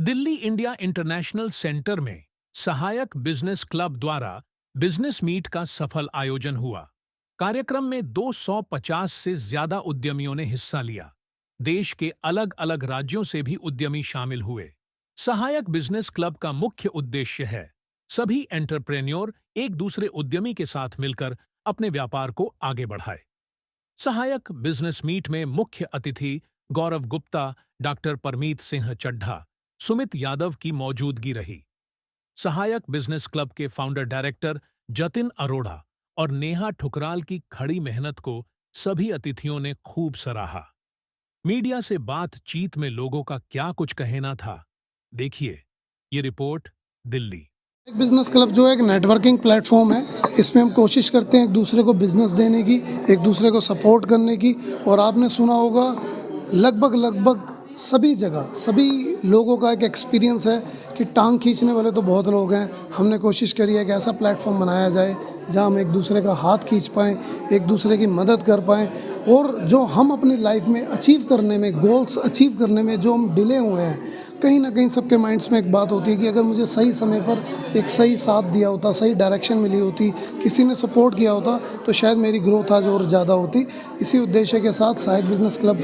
Delhi India international centre में सहायक business club द्वारा बिजनेस मीट का सफल आयोजन हुआ। कार्यक्रम में 250 से ज्यादा उद्यमियों ने हिस्सा लिया। देश के अलग अलग राज्यों से भी उद्यमी शामिल हुए। सहायक बिजनेस क्लब का मुख्य उद्देश्य है सभी एंटरप्रेन्योर एक दूसरे उद्यमी के साथ मिलकर अपने व्यापार को आगे बढ़ाए। सहायक बिजनेस मीट में मुख्य अतिथि गौरव गुप्ता, डॉक्टर परमीत सिंह चड्ढा, सुमित यादव की मौजूदगी रही। सहायक बिजनेस क्लब के फाउंडर डायरेक्टर जतिन अरोड़ा और नेहा ठुकराल की खड़ी मेहनत को सभी अतिथियों ने खूब सराहा। मीडिया से बातचीत में लोगों का क्या कुछ कहना था, देखिए ये रिपोर्ट दिल्ली। एक बिजनेस क्लब जो है एक नेटवर्किंग प्लेटफॉर्म है। इसमें हम कोशिश करते हैं एक दूसरे को बिजनेस देने की, एक दूसरे को सपोर्ट करने की। और आपने सुना होगा लगभग सभी जगह सभी लोगों का एक एक्सपीरियंस है कि टांग खींचने वाले तो बहुत लोग हैं। हमने कोशिश करी है कि ऐसा प्लेटफॉर्म बनाया जाए जहां हम एक दूसरे का हाथ खींच पाएँ, एक दूसरे की मदद कर पाएँ। और जो हम अपनी लाइफ में अचीव करने में, गोल्स अचीव करने में जो हम डिले हुए हैं, कहीं ना कहीं सबके माइंड्स में एक बात होती है कि अगर मुझे सही समय पर एक सही साथ दिया होता, सही डायरेक्शन मिली होती, किसी ने सपोर्ट किया होता, तो शायद मेरी ग्रोथ आज और ज़्यादा होती। इसी उद्देश्य के साथ सहायक बिजनेस क्लब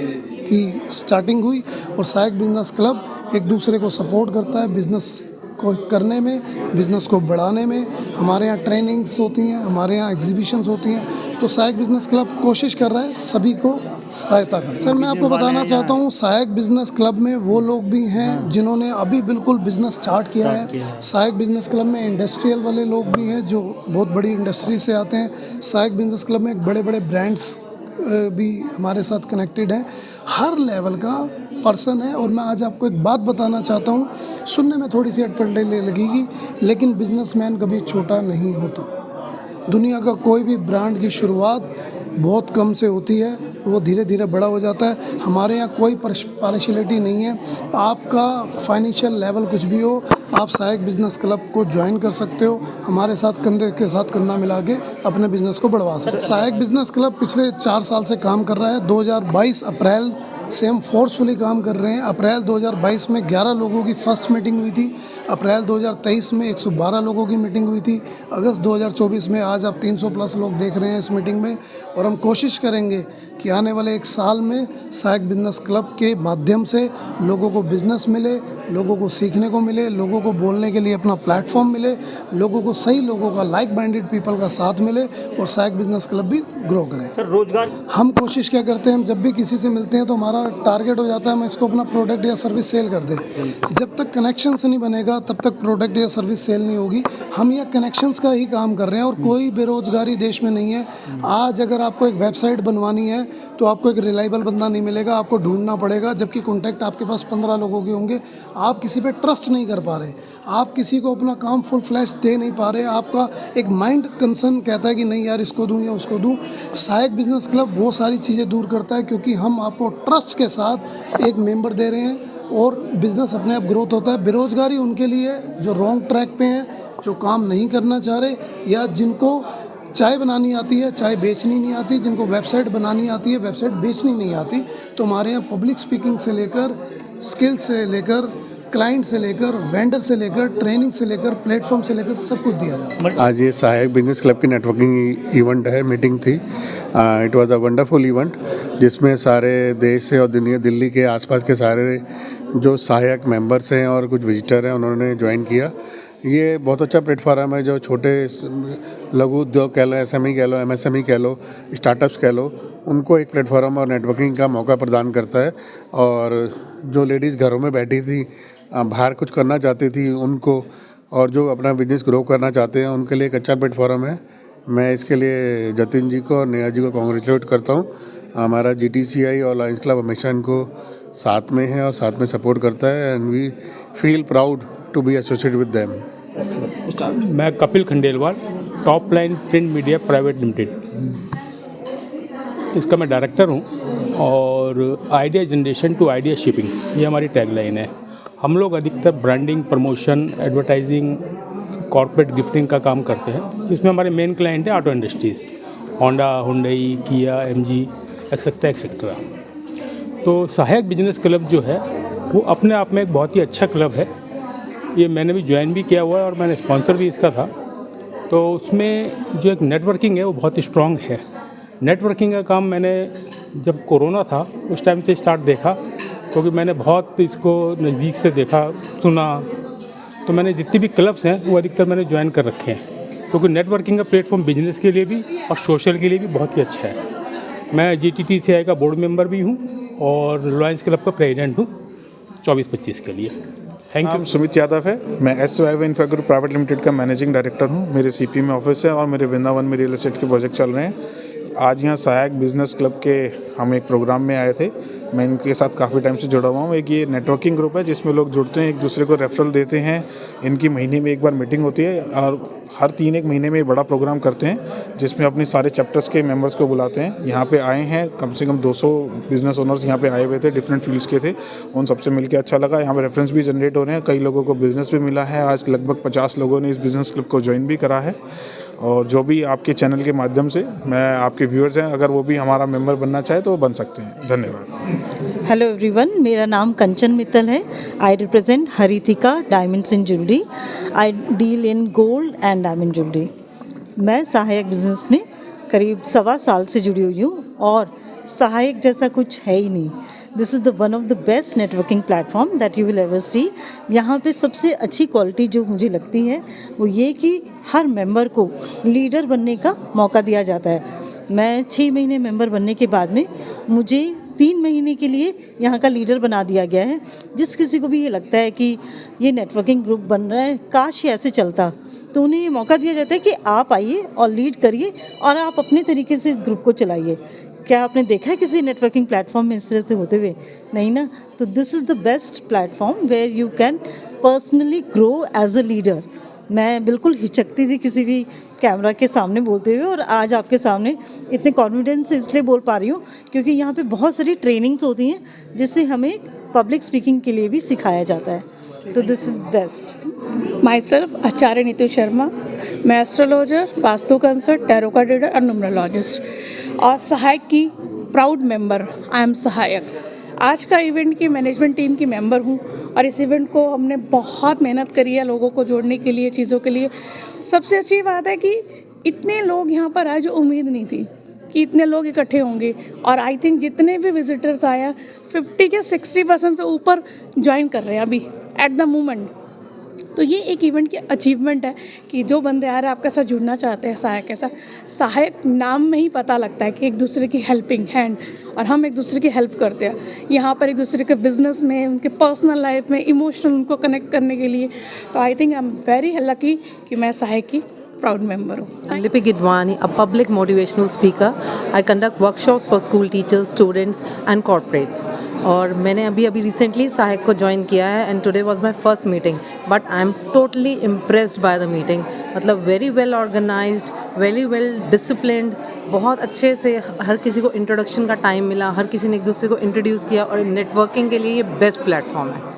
की स्टार्टिंग हुई। और सहायक बिजनेस क्लब एक दूसरे को सपोर्ट करता है बिज़नेस को करने में, बिज़नेस को बढ़ाने में। हमारे यहाँ ट्रेनिंग्स होती हैं, हमारे यहाँ एग्जीबिशंस होती हैं। तो सहायक बिजनेस क्लब कोशिश कर रहा है सभी को सहायता कर। सर, मैं आपको बताना चाहता हूँ सहायक बिजनेस क्लब में वो लोग भी हैं जिन्होंने अभी बिल्कुल बिजनेस स्टार्ट किया है। सहायक बिजनेस क्लब में इंडस्ट्रियल वाले लोग भी हैं जो बहुत बड़ी इंडस्ट्री से आते हैं। सहायक बिजनेस क्लब में बड़े बड़े ब्रांड्स भी हमारे साथ कनेक्टेड हैं। हर लेवल का पर्सन है। और मैं आज आपको एक बात बताना चाहता हूँ, सुनने में थोड़ी सी अटपटे लगेगी, लेकिन बिजनेसमैन कभी छोटा नहीं होता। दुनिया का कोई भी ब्रांड की शुरुआत बहुत कम से होती है, वो धीरे धीरे बड़ा हो जाता है। हमारे यहाँ कोई पार्शियलिटी नहीं है। आपका फाइनेंशियल लेवल कुछ भी हो, आप सहायक बिजनेस क्लब को ज्वाइन कर सकते हो। हमारे साथ कंधे के साथ कंधा मिला के अपने बिजनेस को बढ़वा सकते हो। सहायक बिजनेस क्लब पिछले 4 साल से काम कर रहा है। 2022 अप्रैल से हम फोर्सफुली काम कर रहे हैं। अप्रैल 2022 में 11 लोगों की फर्स्ट मीटिंग हुई थी। अप्रैल 2023 में 112 लोगों की मीटिंग हुई थी। अगस्त 2024 में आज आप 300 प्लस लोग देख रहे हैं इस मीटिंग में। और हम कोशिश करेंगे कि आने वाले 1 साल में सहायक बिजनेस क्लब के माध्यम से लोगों को बिजनेस मिले, लोगों को सीखने को मिले, लोगों को बोलने के लिए अपना प्लेटफॉर्म मिले, लोगों को सही लोगों का लाइक माइंडेड पीपल का साथ मिले और सहायक बिजनेस क्लब भी ग्रो करें। सर, रोजगार हम कोशिश क्या करते हैं, हम जब भी किसी से मिलते हैं तो हमारा टारगेट हो जाता है हम इसको अपना प्रोडक्ट या सर्विस सेल कर दें। जब तक कनेक्शंस नहीं बनेगा तब तक प्रोडक्ट या सर्विस सेल नहीं होगी। हम ये कनेक्शंस का ही काम कर रहे हैं और कोई बेरोजगारी देश में नहीं है। आज अगर आपको एक वेबसाइट बनवानी है तो आपको एक रिलायबल बंदा नहीं मिलेगा, आपको ढूंढना पड़ेगा। जबकि कॉन्टैक्ट आपके पास 15 लोगों के होंगे। आप किसी पे ट्रस्ट नहीं कर पा रहे, आप किसी को अपना काम फुल फ्लैश दे नहीं पा रहे। आपका एक माइंड कंसर्न कहता है कि नहीं यार इसको दूं या उसको दूं। सहायक बिजनेस क्लब वो सारी चीज़ें दूर करता है, क्योंकि हम आपको ट्रस्ट के साथ एक मेंबर दे रहे हैं और बिजनेस अपने आप ग्रोथ होता है। बेरोजगारी उनके लिए जो रॉन्ग ट्रैक पे हैं, जो काम नहीं करना चाह रहे, या जिनको चाय बनानी आती है चाय बेचनी नहीं आती, जिनको वेबसाइट बनानी आती है वेबसाइट बेचनी नहीं आती। तो हमारे यहाँ पब्लिक स्पीकिंग से लेकर स्किल से लेकर क्लाइंट से लेकर वेंडर से लेकर ट्रेनिंग से लेकर प्लेटफॉर्म से लेकर सब कुछ दिया जाता है। आज ये सहायक बिजनेस क्लब की नेटवर्किंग इवेंट है, मीटिंग थी। It was a wonderful event जिसमें सारे देश से और दिल्ली के आसपास के सारे जो सहायक मेंबर्स हैं और कुछ विजिटर हैं उन्होंने ज्वाइन किया। ये बहुत अच्छा प्लेटफॉर्म है जो छोटे लघु उद्योग कह लो, SME कह लो, MSME कह लो, स्टार्टअप्स कह लो, उनको एक प्लेटफॉर्म और नेटवर्किंग का मौका प्रदान करता है। और जो लेडीज़ घरों में बैठी थी, बाहर कुछ करना चाहती थी उनको, और जो अपना बिजनेस ग्रो करना चाहते हैं उनके लिए एक अच्छा प्लेटफॉर्म है। मैं इसके लिए जतिन जी को और नेहा जी को कॉन्ग्रेचुलेट करता हूँ। हमारा GTCI और लायंस क्लब हमेशा इनको साथ में है और साथ में सपोर्ट करता है, and we feel proud to be associated with them. मैं Kapil Khandelwal, top line print media private limited, इसका मैं डायरेक्टर हूँ। और idea generation to idea shipping, ये हमारी टैगलाइन है। हम लोग अधिकतर branding, promotion, advertising, corporate gifting का काम करते हैं। इसमें हमारे मेन क्लाइंट है auto industries, Honda, Hyundai, Kia, MG etcetera etcetera. तो सहायक बिजनेस क्लब जो है वो अपने आप में एक बहुत ही अच्छा क्लब है। ये मैंने भी ज्वाइन भी किया हुआ है और मैंने स्पॉन्सर भी इसका था। तो उसमें जो एक नेटवर्किंग है वो बहुत ही स्ट्रॉन्ग है। नेटवर्किंग का काम मैंने जब कोरोना था उस टाइम से स्टार्ट देखा, क्योंकि मैंने बहुत इसको नज़दीक से देखा, सुना। तो मैंने जितनी भी क्लब्स हैं वो अधिकतर मैंने ज्वाइन कर रखे हैं, क्योंकि नेटवर्किंग का प्लेटफॉर्म बिजनेस के लिए भी और सोशल के लिए भी बहुत ही अच्छा है। मैं GTTCI का बोर्ड मेंबर भी हूँ और लॉयंस क्लब का प्रेसिडेंट हूँ 24-25 के लिए। Thank you. नाम सुमित यादव है। मैं SYV infra group private limited का मैनेजिंग डायरेक्टर हूँ। मेरे CP में ऑफिस है और मेरे वृंदावन में रियल एस्टेट के प्रोजेक्ट चल रहे हैं। आज यहाँ सहायक बिजनेस क्लब के हम एक प्रोग्राम में आए थे। मैं इनके साथ काफ़ी टाइम से जुड़ा हुआ हूँ। एक ये नेटवर्किंग ग्रुप है जिसमें लोग जुड़ते हैं, एक दूसरे को रेफरल देते हैं। इनकी महीने में एक बार मीटिंग होती है और हर 3-1 महीने में बड़ा प्रोग्राम करते हैं जिसमें अपने सारे चैप्टर्स के मेंबर्स को बुलाते हैं। यहाँ पे आए हैं कम से कम 200 बिजनेस ओनर्स यहाँ पे आए हुए थे, डिफरेंट फील्ड्स के थे। उन सबसे मिलकर अच्छा लगा। यहाँ पे रेफरेंस भी जनरेट हो रहे हैं, कई लोगों को बिजनेस भी मिला है। आज लगभग 50 लोगों ने इस बिज़नेस क्लब को ज्वाइन भी करा है। और जो भी आपके चैनल के माध्यम से मैं आपके व्यूअर्स हैं, अगर वो भी हमारा मेंबर बनना चाहे तो वो बन सकते हैं। धन्यवाद। हेलो एवरीवन, मेरा नाम कंचन मित्तल है। I represent Haritika diamonds in jewellery. I deal in gold and diamond jewellery. मैं सहायक बिजनेस में करीब 1.25 साल से जुड़ी हुई हूँ और सहायक जैसा कुछ है ही नहीं। This is the one of the best networking platform that you will ever see. यहाँ पे सबसे अच्छी क्वालिटी जो मुझे लगती है वो ये कि हर मेंबर को लीडर बनने का मौका दिया जाता है। मैं 6 महीने मेंबर बनने के बाद में मुझे 3 महीने के लिए यहाँ का लीडर बना दिया गया है। जिस किसी को भी ये लगता है कि ये नेटवर्किंग ग्रुप बन रहा है, काश ये ऐसे चलता, तो उन्हें ये मौका दिया जाता है कि आप आइए और लीड करिए और आप अपने तरीके से इस ग्रुप को चलाइए। क्या आपने देखा है किसी नेटवर्किंग प्लेटफॉर्म में इस तरह से होते हुए? नहीं ना। तो this is the best platform where you can personally grow as a leader. मैं बिल्कुल हिचकती थी किसी भी कैमरा के सामने बोलते हुए, और आज आपके सामने इतने कॉन्फिडेंस से इसलिए बोल पा रही हूँ क्योंकि यहाँ पे बहुत सारी ट्रेनिंग्स होती हैं जिससे हमें पब्लिक स्पीकिंग के लिए भी सिखाया जाता है। तो this is best. Myself Acharya Neetu Sharma. मैं astrologer, vastu consult, tarot card reader और न्यूमरोलॉजिस्ट और सहायक की प्राउड मेंबर। आई एम सहायक। आज का इवेंट की मैनेजमेंट टीम की मेंबर हूँ और इस इवेंट को हमने बहुत मेहनत करी है लोगों को जोड़ने के लिए, चीज़ों के लिए। सबसे अच्छी बात है कि इतने लोग यहाँ पर आए जो उम्मीद नहीं थी कि इतने लोग इकट्ठे होंगे। और आई थिंक जितने भी विजिटर्स आए 50 या 60% से ऊपर ज्वाइन कर रहे हैं अभी एट द मोमेंट। तो ये एक इवेंट की अचीवमेंट है कि जो बंदे आ रहे हैं आपके साथ जुड़ना चाहते हैं सहायक के साथ। सहायक नाम में ही पता लगता है कि एक दूसरे की हेल्पिंग हैंड, और हम एक दूसरे की हेल्प करते हैं यहाँ पर एक दूसरे के बिजनेस में, उनके पर्सनल लाइफ में, इमोशनल उनको कनेक्ट करने के लिए। तो I think I am very lucky कि मैं सहायक की proud member हूँ। Lipi Gidwani, a public motivational speaker. I conduct workshops for school teachers, students and corporates. और मैंने अभी रिसेंटली सहायक को ज्वाइन किया है and today was my first meeting, but I am totally impressed by the meeting. मतलब very well organised, very well disciplined, बहुत अच्छे से हर किसी को इंट्रोडक्शन का टाइम मिला, हर किसी ने एक दूसरे को इंट्रोड्यूस किया और नेटवर्किंग के लिए ये बेस्ट प्लेटफॉर्म है।